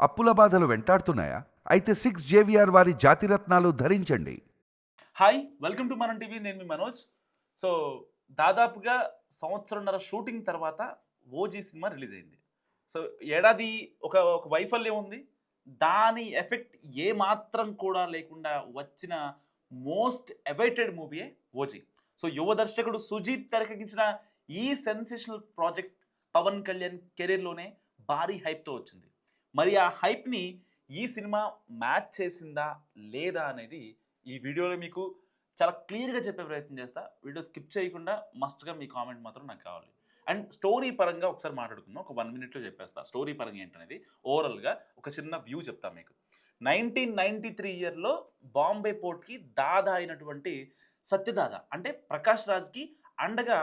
అప్పుల బాధలు వెంటాడుతున్నాయా? అయితే 6 జేవిఆర్ వారి జాతిరత్నాలు ధరించండి. హాయ్ వెల్కమ్ టు మనం టీవీ. నేను మీ మనోజ్. సో దాదాపుగా సంవత్సరంన్నర షూటింగ్ తర్వాత ఓజీ సినిమా రిలీజ్ అయింది. సో ఏడాది ఒక వైఫల్యం ఉంది. దాని ఎఫెక్ట్ ఏ మాత్రం కూడా లేకుండా వచ్చిన మోస్ట్ అవైటెడ్ మూవీయే ఓజీ. సో యువ దర్శకుడు సుజీత్ తెరకెక్కించిన ఈ సెన్సేషనల్ ప్రాజెక్ట్ పవన్ కళ్యాణ్ కెరీర్లోనే భారీ హైప్తో వచ్చింది. మరి ఆ హైప్ని ఈ సినిమా మ్యాచ్ చేసిందా లేదా అనేది ఈ వీడియోలో మీకు చాలా క్లియర్గా చెప్పే ప్రయత్నం చేస్తా. వీడియో స్కిప్ చేయకుండా మస్ట్గా మీ కామెంట్ మాత్రం నాకు కావాలి. అండ్ స్టోరీ పరంగా ఒకసారి మాట్లాడుకుందాం. ఒక 1 మినిట్లో చెప్పేస్తా స్టోరీ పరంగా ఏంటనేది. ఓవరాల్గా ఒక చిన్న వ్యూ చెప్తాను మీకు. 1993 ఇయర్లో బాంబే పోర్ట్కి దాదా అయినటువంటి సత్యదాదా అంటే ప్రకాష్ రాజ్కి అండగా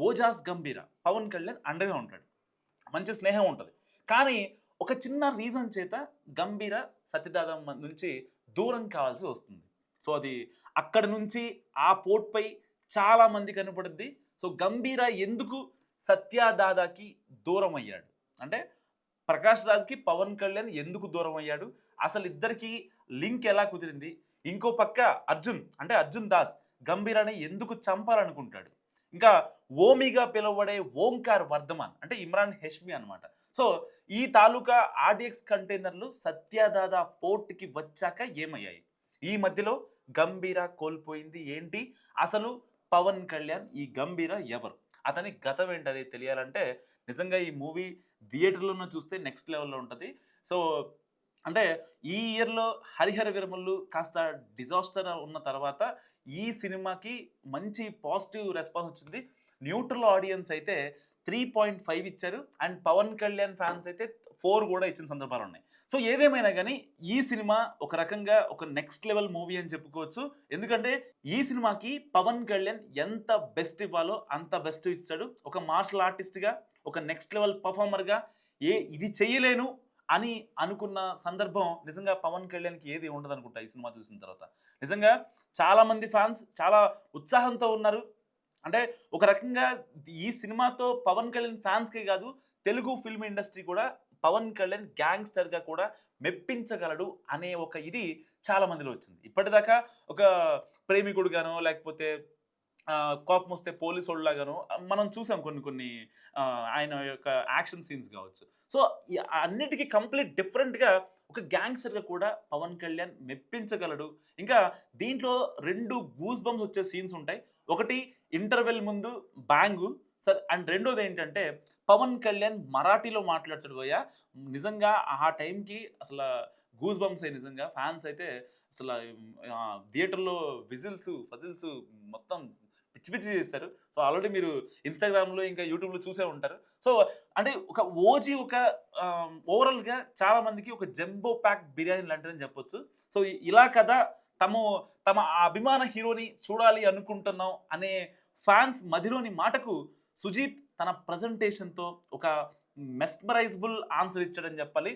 ఓజాస్ గంభీర పవన్ కళ్యాణ్ అండగా ఉంటాడు. మంచి స్నేహం ఉంటుంది. కానీ ఒక చిన్న రీజన్ చేత గంభీర సత్యదాదా నుంచి దూరం కావాల్సి వస్తుంది. సో అది అక్కడ నుంచి ఆ పోర్ట్పై చాలా మంది కనపడుద్ది. సో గంభీర ఎందుకు సత్యదాదాకి దూరం అయ్యాడు అంటే ప్రకాష్ రాజ్కి పవన్ కళ్యాణ్ ఎందుకు దూరం అయ్యాడు, అసలు ఇద్దరికి లింక్ ఎలా కుదిరింది, ఇంకో పక్క అర్జున్ అంటే అర్జున్ దాస్ గంభీరాని ఎందుకు చంపాలనుకుంటాడు, ఇంకా ఓమిగా పిలువబడే ఓంకార్ వర్ధమాన్ అంటే ఇమ్రాన్ హెష్మి అనమాట. సో ఈ తాలూకా ఆర్డిఎక్స్ కంటైనర్లు సత్యదాదా పోర్ట్కి వచ్చాక ఏమయ్యాయి, ఈ మధ్యలో గంభీర కోల్పోయింది ఏంటి, అసలు పవన్ కళ్యాణ్ ఈ గంభీర ఎవరు, అతని గతం ఏంటనేది తెలియాలంటే నిజంగా ఈ మూవీ థియేటర్లోనే చూస్తే నెక్స్ట్ లెవెల్లో ఉంటుంది. సో అంటే ఈ ఇయర్లో హరిహర వీరమల్లు కాస్త డిజాస్టర్ ఉన్న తర్వాత ఈ సినిమాకి మంచి పాజిటివ్ రెస్పాన్స్ వచ్చింది. న్యూట్రల్ ఆడియన్స్ అయితే 3.5 ఇచ్చారు అండ్ పవన్ కళ్యాణ్ ఫ్యాన్స్ అయితే 4 కూడా ఇచ్చిన సందర్భాలు ఉన్నాయి. సో ఏదేమైనా కానీ ఈ సినిమా ఒక రకంగా ఒక నెక్స్ట్ లెవెల్ మూవీ అని చెప్పుకోవచ్చు. ఎందుకంటే ఈ సినిమాకి పవన్ కళ్యాణ్ ఎంత బెస్ట్ ఇవ్వాలో అంత బెస్ట్ ఇచ్చాడు. ఒక మార్షల్ ఆర్టిస్ట్గా, ఒక నెక్స్ట్ లెవెల్ పర్ఫార్మర్గా ఇది చెయ్యలేను అని అనుకున్న సందర్భం నిజంగా పవన్ కళ్యాణ్కి ఏది ఉండదు అనుకుంటా ఈ సినిమా చూసిన తర్వాత. నిజంగా చాలామంది ఫ్యాన్స్ చాలా ఉత్సాహంతో ఉన్నారు. అంటే ఒక రకంగా ఈ సినిమాతో పవన్ కళ్యాణ్ ఫ్యాన్స్కే కాదు తెలుగు ఫిల్మ్ ఇండస్ట్రీ కూడా పవన్ కళ్యాణ్ గ్యాంగ్స్టర్గా కూడా మెప్పించగలడు అనే ఒక ఇది చాలా మందిలో వచ్చింది. ఇప్పటిదాకా ఒక ప్రేమికుడుగానో లేకపోతే కోపం వస్తే పోలీసు వాళ్ళలాగానో మనం చూసాం కొన్ని కొన్ని ఆయన యొక్క యాక్షన్ సీన్స్ కావచ్చు. సో అన్నిటికీ కంప్లీట్ డిఫరెంట్గా ఒక గ్యాంగ్స్టర్గా కూడా పవన్ కళ్యాణ్ మెప్పించగలడు. ఇంకా దీంట్లో 2 గూస్ బంప్స్ వచ్చే సీన్స్ ఉంటాయి. ఒకటి ఇంటర్వెల్ ముందు బ్యాంగు సార్ అండ్ రెండోది ఏంటంటే పవన్ కళ్యాణ్ మరాఠీలో మాట్లాడతాడు భయ్యా. నిజంగా ఆ టైంకి అసలు గూస్ బంప్స్ అయ్యి నిజంగా ఫ్యాన్స్ అయితే అసలు థియేటర్లో విజిల్స్ ఫజిల్స్ మొత్తం పిచ్చి పిచ్చి చేస్తారు. సో ఆల్రెడీ మీరు ఇన్స్టాగ్రామ్లో ఇంకా యూట్యూబ్లో చూసే ఉంటారు. సో అంటే ఒక ఓజీ ఒక ఓవరాల్గా చాలా మందికి ఒక జంబో ప్యాక్ బిర్యానీ లాంటిదని చెప్పొచ్చు. సో ఇలా కదా తమ అభిమాన హీరోని చూడాలి అనుకుంటున్నాం అనే ఫ్యాన్స్ మదిలోని మాటకు సుజీత్ తన ప్రజెంటేషన్తో ఒక మెస్మరైజబుల్ ఆన్సర్ ఇచ్చాడని చెప్పాలి.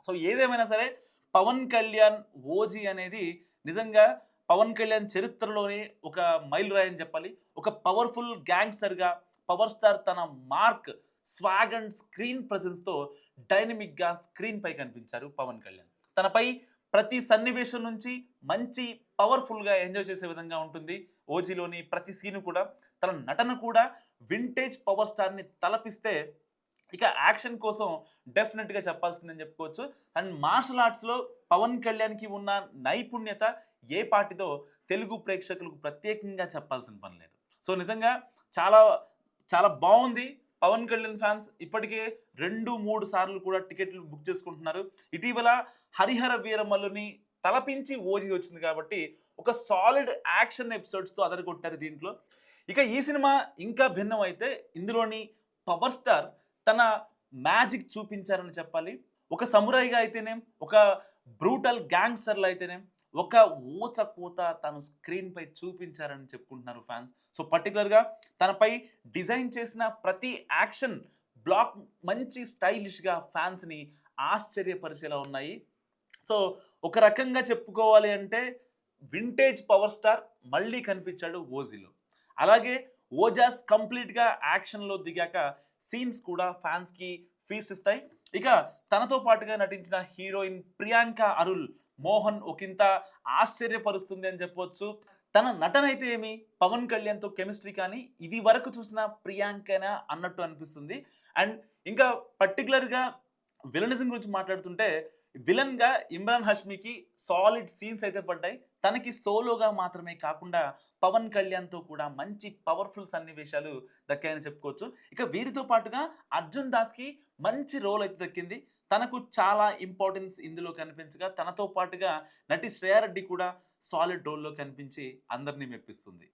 సో ఏదేమైనా సరే పవన్ కళ్యాణ్ ఓజీ అనేది నిజంగా పవన్ కళ్యాణ్ చరిత్రలోనే ఒక మైలురాయి అని చెప్పాలి. ఒక పవర్ఫుల్ గ్యాంగ్స్టర్గా పవర్ స్టార్ తన మార్క్ స్వాగ్ అండ్ స్క్రీన్ ప్రెజెన్స్తో డైనమిక్గా స్క్రీన్ పై కనిపించారు పవన్ కళ్యాణ్. తనపై ప్రతి సన్నివేశం నుంచి మంచి పవర్ఫుల్గా ఎంజాయ్ చేసే విధంగా ఉంటుంది. ఓజీలోని ప్రతి సీను కూడా తన నటన కూడా వింటేజ్ పవర్ స్టార్ని తలపిస్తే ఇక యాక్షన్ కోసం డెఫినెట్గా చెప్పాల్సిందని చెప్పుకోవచ్చు. అండ్ మార్షల్ ఆర్ట్స్లో పవన్ కళ్యాణ్కి ఉన్న నైపుణ్యత ఏ పార్టీతో తెలుగు ప్రేక్షకులకు ప్రత్యేకంగా చెప్పాల్సిన పని లేదు. సో నిజంగా చాలా చాలా బాగుంది. పవన్ కళ్యాణ్ ఫ్యాన్స్ ఇప్పటికే 2-3 సార్లు కూడా టికెట్లు బుక్ చేసుకుంటున్నారు. ఇటీవల హరిహర వీరమల్లుని తలపించి ఓజీ వచ్చింది కాబట్టి ఒక సాలిడ్ యాక్షన్ ఎపిసోడ్స్తో అదరగొట్టారు దీంట్లో. ఇక ఈ సినిమా ఇంకా భిన్నం అయితే ఇందులోని పవర్ స్టార్ తన మ్యాజిక్ చూపించారని చెప్పాలి. ఒక సమురాయిగా అయితేనేం, ఒక బ్రూటల్ గ్యాంగ్స్టర్లు అయితేనేం, ఒక ఊచకోత తను స్క్రీన్ పై చూపించారని చెప్పుకుంటున్నారు ఫ్యాన్స్. సో పర్టికులర్గా తనపై డిజైన్ చేసిన ప్రతి యాక్షన్ బ్లాక్ మంచి స్టైలిష్గా ఫ్యాన్స్ని ఆశ్చర్యపరిచేలా ఉన్నాయి. సో ఒక రకంగా చెప్పుకోవాలి అంటే వింటేజ్ పవర్ స్టార్ మళ్ళీ కనిపించాడు ఓజీలో. అలాగే ఓజాస్ కంప్లీట్గా యాక్షన్లో దిగాక సీన్స్ కూడా ఫ్యాన్స్కి ఫీస్ట్ ఇస్తాయి. ఇక తనతో పాటుగా నటించిన హీరోయిన్ ప్రియాంక అరుల్ మోహన్ ఒకంత ఆశ్చర్యపరుస్తుంది అని చెప్పొచ్చు. తన నటన అయితే ఏమి పవన్ కళ్యాణ్‌తో కెమిస్ట్రీ కానీ ఇది వరకు చూసిన ప్రియాంకనా అన్నట్టు అనిపిస్తుంది. అండ్ ఇంకా పర్టిక్యులర్‌గా విలనిజం గురించి మాట్లాడుతుంటే విలన్‌గా ఇమ్రాన్ హష్మీకి సాలిడ్ సీన్స్ అయితే పడ్డాయి. తనకి సోలోగా మాత్రమే కాకుండా పవన్ కళ్యాణ్‌తో కూడా మంచి పవర్‌ఫుల్ సన్నివేశాలు దక్కాయని చెప్పుకోవచ్చు. ఇక వీరితో పాటుగా అర్జున్ దాస్‌కి మంచి రోల్ అయితే దక్కింది. తనకు చాలా ఇంపార్టెన్స్ ఇందులో కనిపించగా తనతో పాటుగా నటి శ్రేయా రెడ్డి కూడా సాలిడ్ రోల్‌లో కనిపించి అందరిని మెప్పిస్తుంది.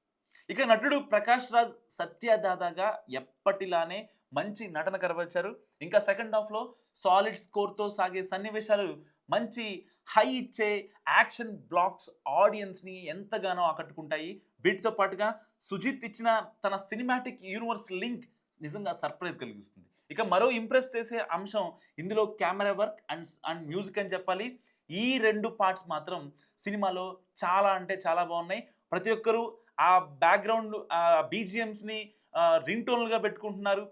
ఇక నటుడు ప్రకాష్ రాజ్ సత్యదాదాగా ఎప్పటిలానే మంచి నటన కనబరిచారు. ఇంకా సెకండ్ హాఫ్‌లో సాలిడ్ స్కోర్‌తో సాగే సన్నివేశాలు మంచి హై ఇచ్చే యాక్షన్ బ్లాక్స్ ఆడియన్స్‌ని ఎంతగానో ఆకట్టుకుంటాయి. వీటితో పాటుగా సుజిత్ ఇచ్చిన తన సినిమాటిక్ యూనివర్స్ లింక్ నిజంగా సర్ప్రైజ్ కలిగిస్తుంది. ఇక మరో ఇంప్రెస్ చేసే అంశం ఇందులో కెమెరా వర్క్ అండ్ మ్యూజిక్ అని చెప్పాలి. ఈ 2 పార్ట్స్ మాత్రం సినిమాలో చాలా అంటే చాలా బాగున్నాయి. ప్రతి ఒక్కరు ఆ బ్యాక్‌గ్రౌండ్ బీజీఎమ్స్‌ని రింగ్ టోన్‌లుగా పెట్టుకుంటున్నారు.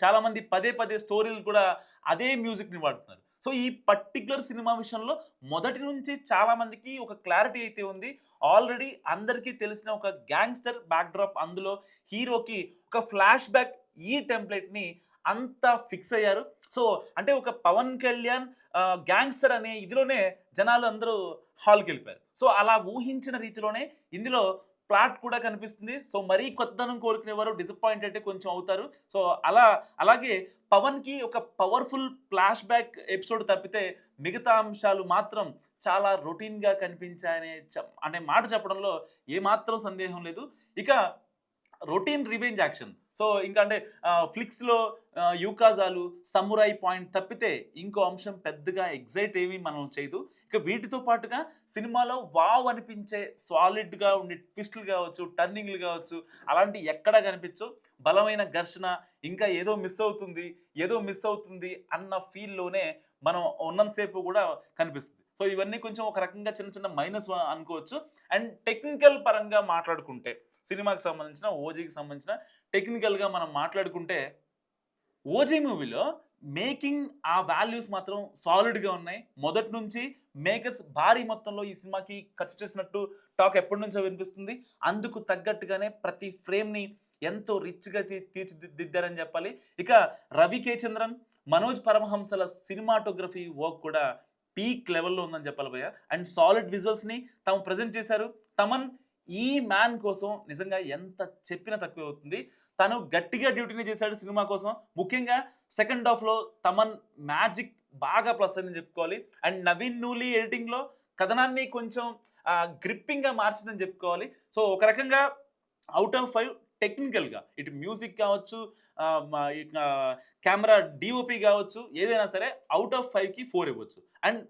చాలామంది పదే పదే స్టోరీలు కూడా అదే మ్యూజిక్‌ని వాడుతున్నారు. సో, ఈ పర్టిక్యులర్ సినిమా విషయంలో మొదటి నుంచి చాలా మందికి ఒక క్లారిటీ అయితే ఉంది. ఆల్రెడీ అందరికీ తెలిసిన ఒక గ్యాంగ్‌స్టర్ బ్యాక్‌డ్రాప్ అందులో హీరోకి ఒక ఫ్లాష్ బ్యాక్ ఈ టెంప్లేట్‌ని అంతా ఫిక్స్ అయ్యారు. సో, అంటే ఒక పవన్ కళ్యాణ్ గ్యాంగ్‌స్టర్ అనే ఇదిలోనే జనాలు అందరూ హాల్‌కెళ్ళిపోయారు. సో, అలా ఊహించిన రీతిలోనే ఇందులో ప్లాట్ కూడా కనిపిస్తుంది. సో, మరీ కొత్తదనం కోరుకునేవారు డిసప్పాయింట్ అయితే కొంచెం అవుతారు. సో, అలాగే పవన్‌కి ఒక పవర్‌ఫుల్ ఫ్లాష్ బ్యాక్ ఎపిసోడ్ తప్పితే మిగతా అంశాలు మాత్రం చాలా రొటీన్‌గా కనిపించాయనే అనే మాట చెప్పడంలో ఏమాత్రం సందేహం లేదు. ఇక రొటీన్ రివెంజ్ యాక్షన్. సో, ఇంకా అంటే ఫ్లిక్స్‌లో యూకాజాలు, సమురాయ్ పాయింట్ తప్పితే ఇంకో అంశం పెద్దగా ఎక్సైట్ ఏమీ మనల్ని చేయదు. ఇక వీటితో పాటుగా సినిమాలో వావ్ అనిపించే సాలిడ్‌గా ఉండే ట్విస్టులు కావచ్చు, టర్నింగ్‌లు కావచ్చు, అలాంటివి ఎక్కడా కనిపించవు. బలమైన ఘర్షణ, ఇంకా ఏదో మిస్ అవుతుంది అన్న ఫీల్‌లోనే మనం ఉన్నంత సేపు కూడా కనిపిస్తుంది. సో, ఇవన్నీ కొంచెం ఒక రకంగా చిన్న చిన్న మైనస్ అనుకోవచ్చు. అండ్ టెక్నికల్ పరంగా మాట్లాడుకుంటే సినిమాకి సంబంధించిన, ఓజీకి సంబంధించిన టెక్నికల్‌గా మనం మాట్లాడుకుంటే, ఓజీ మూవీలో మేకింగ్ ఆ వాల్యూస్ మాత్రం సాలిడ్‌గా ఉన్నాయి. మొదటి నుంచి మేకర్స్ భారీ మొత్తంలో ఈ సినిమాకి ఖర్చు చేసినట్టు టాక్ ఎప్పటినుంచో వినిపిస్తుంది. అందుకు తగ్గట్టుగానే ప్రతి ఫ్రేమ్‌ని ఎంతో రిచ్‌గా తీర్చిదిద్దారని చెప్పాలి. ఇక రవి కే చంద్రన్, మనోజ్ పరమహంసల సినిమాటోగ్రఫీ వర్క్ కూడా పీక్ లెవెల్‌లో ఉందని చెప్పాలి భయ్య. అండ్ సాలిడ్ విజువల్స్‌ని తాము ప్రెజెంట్ చేశారు. తమన్ ఈ మ్యాన్ కోసం నిజంగా ఎంత చెప్పినా తక్కువే అవుతుంది. తను గట్టిగా డ్యూటీని చేశాడు సినిమా కోసం. ముఖ్యంగా సెకండ్ హాఫ్‌లో తమన్ మ్యాజిక్ బాగా ప్లస్ అని చెప్పుకోవాలి. అండ్ నవీన్ నూలి ఎడిటింగ్‌లో కథనాన్ని కొంచెం గ్రిప్పింగ్‌గా మార్చిందని చెప్పుకోవాలి. సో, ఒక రకంగా ఔట్ ఆఫ్ 5 టెక్నికల్‌గా ఇటు మ్యూజిక్ కావచ్చు, కెమెరా డీఓపీ కావచ్చు, ఏదైనా సరే ఔట్ ఆఫ్ 5కి 4 ఇవ్వచ్చు. అండ్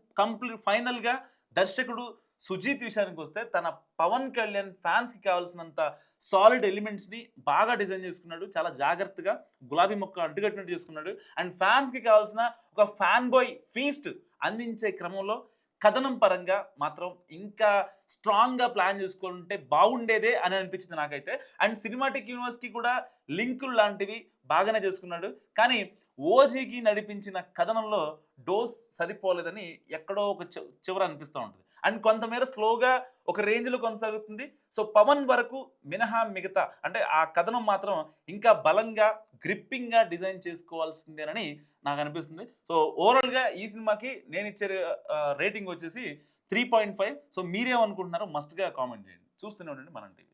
ఫైనల్‌గా దర్శకుడు సుజీత్ విషయానికొస్తే తన పవన్ కళ్యాణ్ ఫ్యాన్స్‌కి కావాల్సినంత సాలిడ్ ఎలిమెంట్స్‌ని బాగా డిజైన్ చేసుకున్నాడు. చాలా జాగ్రత్తగా గులాబీ మొక్క అంటుకట్టినట్టు చేసుకున్నాడు. అండ్ ఫ్యాన్స్‌కి కావాల్సిన ఒక ఫ్యాన్ బాయ్ ఫీస్ట్ అందించే క్రమంలో కథనం పరంగా మాత్రం ఇంకా స్ట్రాంగ్‌గా ప్లాన్ చేసుకుంటే బాగుండేదే అని అనిపించింది నాకైతే. అండ్ సినిమాటిక్ యూనివర్స్‌కి కూడా లింకులు లాంటివి బాగానే చేసుకున్నాడు. కానీ ఓజీకి నడిపించిన కథనంలో డోస్ సరిపోలేదని ఎక్కడో ఒక చివర అనిపిస్తూ ఉంటుంది. అండ్ కొంతమేర స్లోగా ఒక రేంజ్‌లో కొనసాగుతుంది. సో, పవన్ వరకు మినహా మిగతా అంటే ఆ కథనం మాత్రం ఇంకా బలంగా, గ్రిప్పింగ్‌గా డిజైన్ చేసుకోవాల్సిందేనని నాకు అనిపిస్తుంది. సో, ఓవరాల్‌గా ఈ సినిమాకి నేనిచ్చే రేటింగ్ వచ్చేసి 3.5. సో, మీరేమనుకుంటున్నారో మస్ట్‌గా కామెంట్ చేయండి. చూస్తూనే ఉండండి మనం టీవీ.